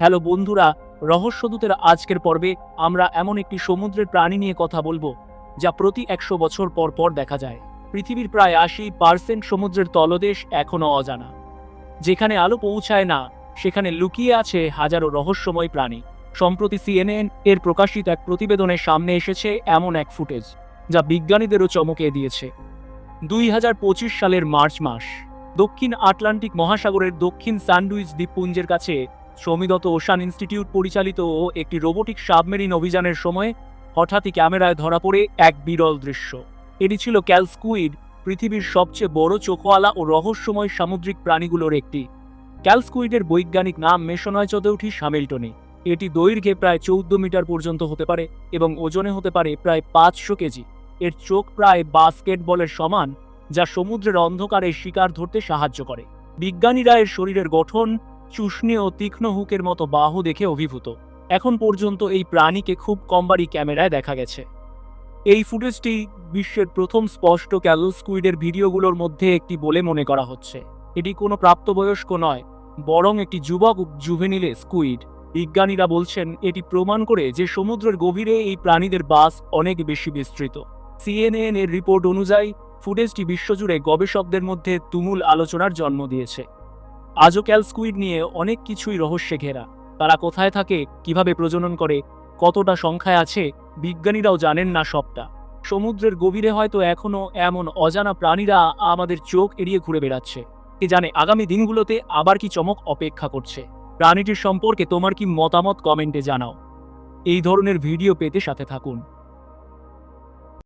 Hello বন্ধুরা, রহস্যদূতের আজকের পর্বে আমরা এমন একটি সমুদ্রের প্রাণী নিয়ে কথা বলবো যা প্রতি 100 বছর পর পর দেখা যায়। পৃথিবীর প্রায় 80% সমুদ্রের তলদেশ এখনও অজানা। যেখানে আলো পৌঁছায় না সেখানে লুকিয়ে আছে হাজারো রহস্যময় প্রাণী। সম্প্রতি CNN এর প্রকাশিত এক প্রতিবেদনে সামনে এসেছে এমন এক ফুটেজ যা বিজ্ঞানীদেরও চমকে দিয়েছে। 2025 সালের মার্চ মাস, দক্ষিণ আটলান্টিক মহাসাগরের দক্ষিণ স্যান্ডউইচ দ্বীপপুঞ্জের কাছে সৌমিদত্ত ওশান ইনস্টিটিউট পরিচালিত একটি রোবোটিক সাবমেরিন অভিযানের সময় হঠাৎই ক্যামেরায় ধরা পড়ে এক বিরল দৃশ্য। এটি ছিল ক্যালস্কুইড, পৃথিবীর সবচেয়ে বড় চোখওয়ালা ও রহস্যময় সামুদ্রিক প্রাণীগুলোর একটি। ক্যালস্কুইডের বৈজ্ঞানিক নাম মেসোনয়চোদেউথিস হ্যামিল্টনি। এটি দৈর্ঘ্যে প্রায় 14 মিটার পর্যন্ত হতে পারে এবং ওজনে হতে পারে প্রায় 500 কেজি। এর চোখ প্রায় বাস্কেটবলের সমান, যা সমুদ্রের অন্ধকারে শিকার ধরতে সাহায্য করে। বিজ্ঞানীরা এর শরীরের গঠন, চুষ্নি ও তীক্ষ্ণ হুকের মতো বাহু দেখে অভিভূত। এখন পর্যন্ত এই প্রাণীকে খুব কমবারই ক্যামেরায় দেখা গেছে। এই ফুটেজটি বিশ্বের প্রথম স্পষ্ট ক্যালস্কুইডের ভিডিওগুলোর মধ্যে একটি বলে মনে করা হচ্ছে। এটি কোনো প্রাপ্তবয়স্ক নয়, বরং একটি যুবক জুভেনিল স্কুইড। বিজ্ঞানীরা বলছেন এটি প্রমাণ করে যে সমুদ্রের গভীরে এই প্রাণীদের বাস অনেক বেশি বিস্তৃত। CNN এর রিপোর্ট অনুযায়ী ফুটেজটি বিশ্বজুড়ে গবেষকদের মধ্যে তুমুল আলোচনার জন্ম দিয়েছে। আজও ক্যালস্কুইড নিয়ে অনেক কিছুই রহস্যে ঘেরা। তারা কোথায় থাকে, কিভাবে প্রজনন করে, কতটা সংখ্যায় আছে, বিজ্ঞানীরাও জানেন না সবটা। সমুদ্রের গভীরে হয়তো এখনও এমন অজানা প্রাণীরা আমাদের চোখ এড়িয়ে ঘুরে বেড়াচ্ছে। কে জানে আগামী দিনগুলোতে আবার কি চমক অপেক্ষা করছে। প্রাণীটির সম্পর্কে তোমার কি মতামত কমেন্টে জানাও। এই ধরনের ভিডিও পেতে সাথে থাকুন।